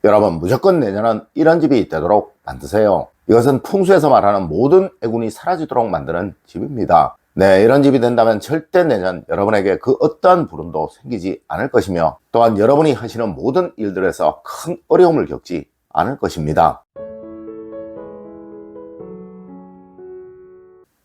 여러분, 무조건 내년은 이런 집이 되도록 만드세요. 이것은 풍수에서 말하는 모든 애군이 사라지도록 만드는 집입니다. 네, 이런 집이 된다면 절대 내년 여러분에게 그 어떠한 불운도 생기지 않을 것이며, 또한 여러분이 하시는 모든 일들에서 큰 어려움을 겪지 않을 것입니다.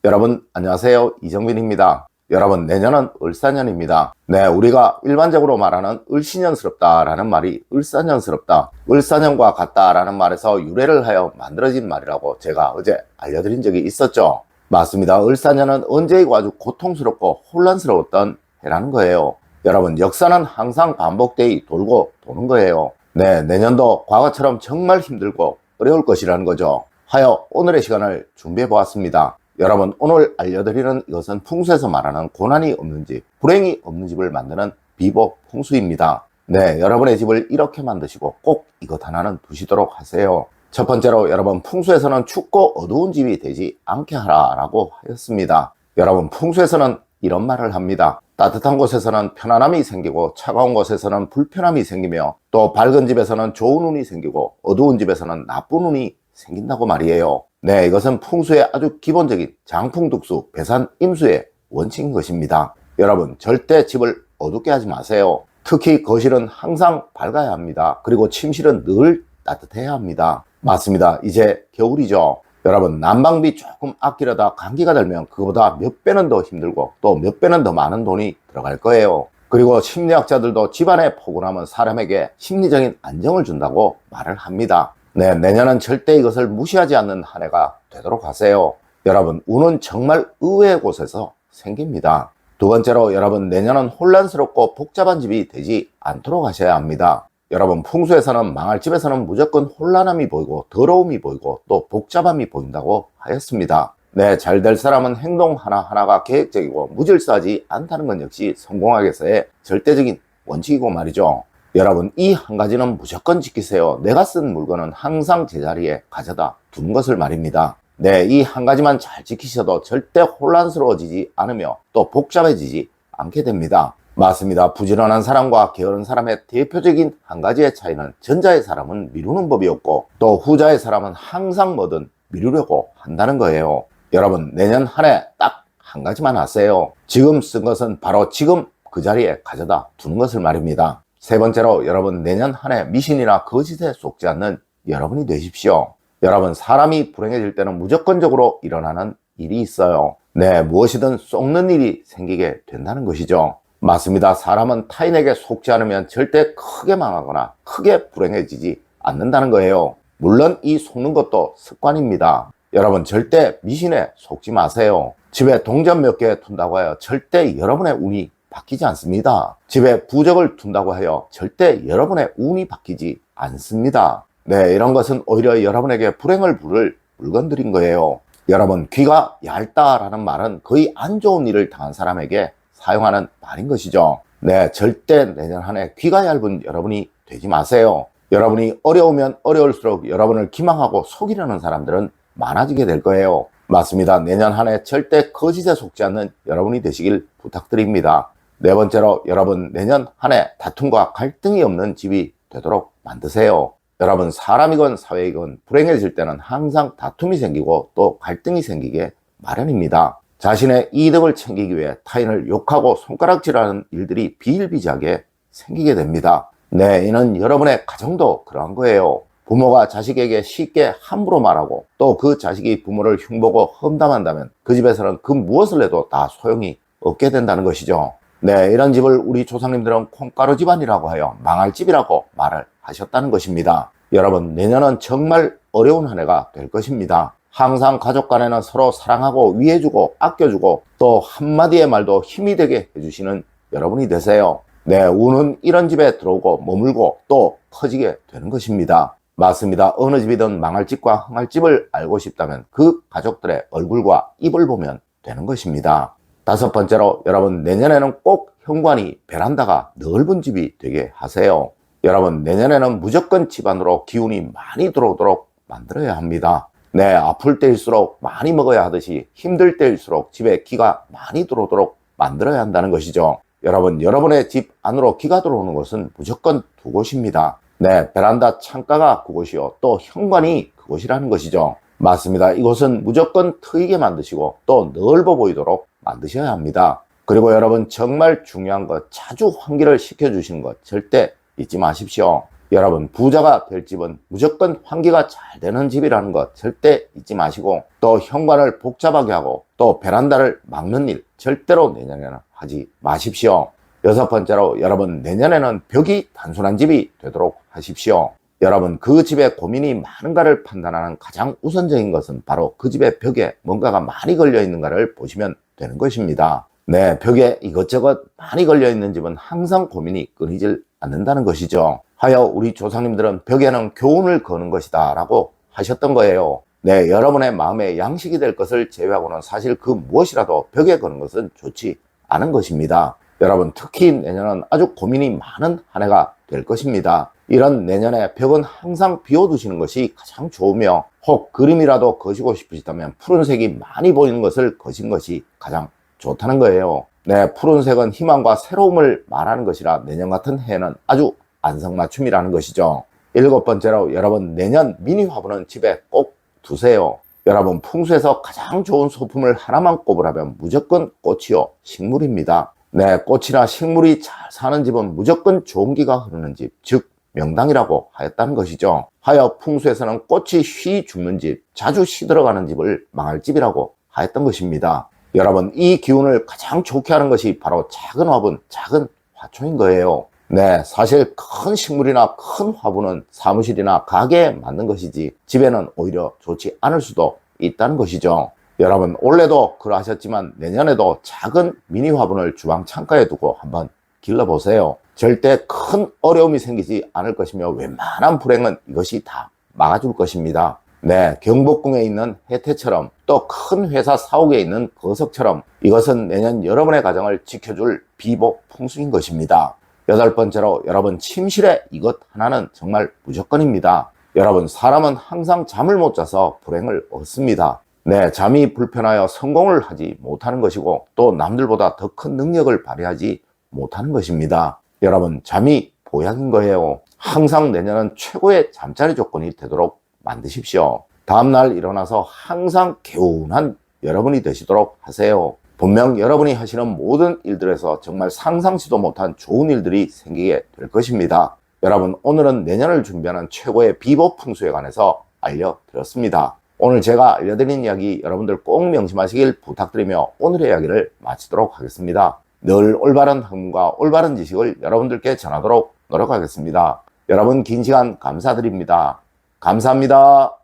여러분 안녕하세요, 이정빈입니다. 여러분, 내년은 을사년입니다. 네, 우리가 일반적으로 말하는 을신년스럽다라는 말이 을사년스럽다, 을사년과 같다라는 말에서 유래를 하여 만들어진 말이라고 제가 어제 알려드린 적이 있었죠. 맞습니다. 을사년은 언제이고 아주 고통스럽고 혼란스러웠던 해라는 거예요. 여러분, 역사는 항상 반복되이 돌고 도는 거예요. 네, 내년도 과거처럼 정말 힘들고 어려울 것이라는 거죠. 하여 오늘의 시간을 준비해 보았습니다. 여러분, 오늘 알려드리는 이것은 풍수에서 말하는 고난이 없는 집, 불행이 없는 집을 만드는 비법 풍수입니다. 네, 여러분의 집을 이렇게 만드시고 꼭 이것 하나는 두시도록 하세요. 첫 번째로, 여러분, 풍수에서는 춥고 어두운 집이 되지 않게 하라라고 하였습니다. 여러분, 풍수에서는 이런 말을 합니다. 따뜻한 곳에서는 편안함이 생기고 차가운 곳에서는 불편함이 생기며, 또 밝은 집에서는 좋은 운이 생기고 어두운 집에서는 나쁜 운이 생긴다고 말이에요. 네, 이것은 풍수의 아주 기본적인 장풍득수, 배산임수의 원칙인 것입니다. 여러분, 절대 집을 어둡게 하지 마세요. 특히 거실은 항상 밝아야 합니다. 그리고 침실은 늘 따뜻해야 합니다. 맞습니다. 이제 겨울이죠. 여러분, 난방비 조금 아끼려다 감기가 들면 그보다 몇 배는 더 힘들고 또 몇 배는 더 많은 돈이 들어갈 거예요. 그리고 심리학자들도 집안의 포근함은 사람에게 심리적인 안정을 준다고 말을 합니다. 네, 내년은 절대 이것을 무시하지 않는 한 해가 되도록 하세요. 여러분, 운은 정말 의외의 곳에서 생깁니다. 두 번째로, 여러분, 내년은 혼란스럽고 복잡한 집이 되지 않도록 하셔야 합니다. 여러분, 풍수에서는 망할 집에서는 무조건 혼란함이 보이고 더러움이 보이고 또 복잡함이 보인다고 하였습니다. 네, 잘 될 사람은 행동 하나하나가 계획적이고 무질서하지 않다는 건 역시 성공하기 위해서의 절대적인 원칙이고 말이죠. 여러분, 이 한 가지는 무조건 지키세요. 내가 쓴 물건은 항상 제자리에 가져다 두는 것을 말입니다. 네, 이 한 가지만 잘 지키셔도 절대 혼란스러워지지 않으며 또 복잡해지지 않게 됩니다. 맞습니다. 부지런한 사람과 게으른 사람의 대표적인 한 가지의 차이는, 전자의 사람은 미루는 법이었고 또 후자의 사람은 항상 뭐든 미루려고 한다는 거예요. 여러분, 내년 한 해 딱 한 가지만 하세요. 지금 쓴 것은 바로 지금 그 자리에 가져다 두는 것을 말입니다. 세 번째로, 여러분, 내년 한 해 미신이나 거짓에 속지 않는 여러분이 되십시오. 여러분, 사람이 불행해질 때는 무조건적으로 일어나는 일이 있어요. 네, 무엇이든 속는 일이 생기게 된다는 것이죠. 맞습니다. 사람은 타인에게 속지 않으면 절대 크게 망하거나 크게 불행해지지 않는다는 거예요. 물론 이 속는 것도 습관입니다. 여러분, 절대 미신에 속지 마세요. 집에 동전 몇 개 둔다고 하여 절대 여러분의 운이 바뀌지 않습니다. 집에 부적을 둔다고 하여 절대 여러분의 운이 바뀌지 않습니다. 네, 이런 것은 오히려 여러분에게 불행을 부를 물건들인 거예요. 여러분, 귀가 얇다라는 말은 거의 안 좋은 일을 당한 사람에게 사용하는 말인 것이죠. 네, 절대 내년 한 해 귀가 얇은 여러분이 되지 마세요. 여러분이 어려우면 어려울수록 여러분을 기망하고 속이려는 사람들은 많아지게 될 거예요. 맞습니다. 내년 한 해 절대 거짓에 속지 않는 여러분이 되시길 부탁드립니다. 네 번째로, 여러분, 내년 한 해 다툼과 갈등이 없는 집이 되도록 만드세요. 여러분, 사람이건 사회이건 불행해질 때는 항상 다툼이 생기고 또 갈등이 생기게 마련입니다. 자신의 이득을 챙기기 위해 타인을 욕하고 손가락질하는 일들이 비일비재하게 생기게 됩니다. 네, 이는 여러분의 가정도 그러한 거예요. 부모가 자식에게 쉽게 함부로 말하고 또 그 자식이 부모를 흉보고 험담한다면 그 집에서는 그 무엇을 해도 다 소용이 없게 된다는 것이죠. 네, 이런 집을 우리 조상님들은 콩가루 집안이라고 하여 망할 집이라고 말을 하셨다는 것입니다. 여러분, 내년은 정말 어려운 한 해가 될 것입니다. 항상 가족 간에는 서로 사랑하고 위해주고 아껴주고 또 한마디의 말도 힘이 되게 해주시는 여러분이 되세요. 네, 운은 이런 집에 들어오고 머물고 또 커지게 되는 것입니다. 맞습니다. 어느 집이든 망할 집과 흥할 집을 알고 싶다면 그 가족들의 얼굴과 입을 보면 되는 것입니다. 다섯 번째로, 여러분, 내년에는 꼭 현관이 베란다가 넓은 집이 되게 하세요. 여러분, 내년에는 무조건 집안으로 기운이 많이 들어오도록 만들어야 합니다. 네, 아플 때일수록 많이 먹어야 하듯이 힘들 때일수록 집에 기가 많이 들어오도록 만들어야 한다는 것이죠. 여러분, 여러분의 집 안으로 기가 들어오는 것은 무조건 두 곳입니다. 네, 베란다 창가가 그곳이요. 또 현관이 그곳이라는 것이죠. 맞습니다. 이곳은 무조건 트이게 만드시고 또 넓어 보이도록 만드셔야 합니다. 그리고 여러분 정말 중요한 것, 자주 환기를 시켜주시는 것 절대 잊지 마십시오. 여러분 부자가 될 집은 무조건 환기가 잘 되는 집이라는 것 절대 잊지 마시고, 또 현관을 복잡하게 하고 또 베란다를 막는 일 절대로 내년에는 하지 마십시오. 여섯 번째로, 여러분 내년에는 벽이 단순한 집이 되도록 하십시오. 여러분 그 집에 고민이 많은가를 판단하는 가장 우선적인 것은 바로 그 집의 벽에 뭔가가 많이 걸려 있는가를 보시면 되는 것입니다. 네, 벽에 이것저것 많이 걸려 있는 집은 항상 고민이 끊이질 않는다는 것이죠. 하여 우리 조상님들은 벽에는 교훈을 거는 것이다 라고 하셨던 거예요. 네, 여러분의 마음에 양식이 될 것을 제외하고는 사실 그 무엇이라도 벽에 거는 것은 좋지 않은 것입니다. 여러분 특히 내년은 아주 고민이 많은 한 해가 될 것입니다. 이런 내년에 벽은 항상 비워두시는 것이 가장 좋으며, 혹 그림이라도 거시고 싶으시다면 푸른색이 많이 보이는 것을 거신 것이 가장 좋다는 거예요. 네, 푸른색은 희망과 새로움을 말하는 것이라 내년 같은 해에는 아주 안성맞춤이라는 것이죠. 일곱 번째로, 여러분 내년 미니 화분은 집에 꼭 두세요. 여러분 풍수에서 가장 좋은 소품을 하나만 꼽으라면 무조건 꽃이요, 식물입니다. 네, 꽃이나 식물이 잘 사는 집은 무조건 좋은 기가 흐르는 집, 즉 명당이라고 하였다는 것이죠. 하여 풍수에서는 꽃이 쉬 죽는 집, 자주 시들어가는 집을 망할 집이라고 하였던 것입니다. 여러분 이 기운을 가장 좋게 하는 것이 바로 작은 화분, 작은 화초인 거예요. 네, 사실 큰 식물이나 큰 화분은 사무실이나 가게에 맞는 것이지 집에는 오히려 좋지 않을 수도 있다는 것이죠. 여러분 올해도 그러하셨지만 내년에도 작은 미니 화분을 주방 창가에 두고 한번 길러보세요. 절대 큰 어려움이 생기지 않을 것이며 웬만한 불행은 이것이 다 막아줄 것입니다. 네, 경복궁에 있는 혜태처럼 또 큰 회사 사옥에 있는 거석처럼 이것은 내년 여러분의 가정을 지켜줄 비복 풍수인 것입니다. 여덟 번째로, 여러분 침실에 이것 하나는 정말 무조건입니다. 여러분 사람은 항상 잠을 못 자서 불행을 얻습니다. 네, 잠이 불편하여 성공을 하지 못하는 것이고 또 남들보다 더 큰 능력을 발휘하지 못하는 것입니다. 여러분 잠이 보약인 거예요. 항상 내년은 최고의 잠자리 조건이 되도록 만드십시오. 다음날 일어나서 항상 개운한 여러분이 되시도록 하세요. 분명 여러분이 하시는 모든 일들에서 정말 상상치도 못한 좋은 일들이 생기게 될 것입니다. 여러분 오늘은 내년을 준비하는 최고의 비법 풍수에 관해서 알려드렸습니다. 오늘 제가 알려드린 이야기 여러분들 꼭 명심하시길 부탁드리며 오늘의 이야기를 마치도록 하겠습니다. 늘 올바른 학문과 올바른 지식을 여러분들께 전하도록 노력하겠습니다. 여러분 긴 시간 감사드립니다. 감사합니다.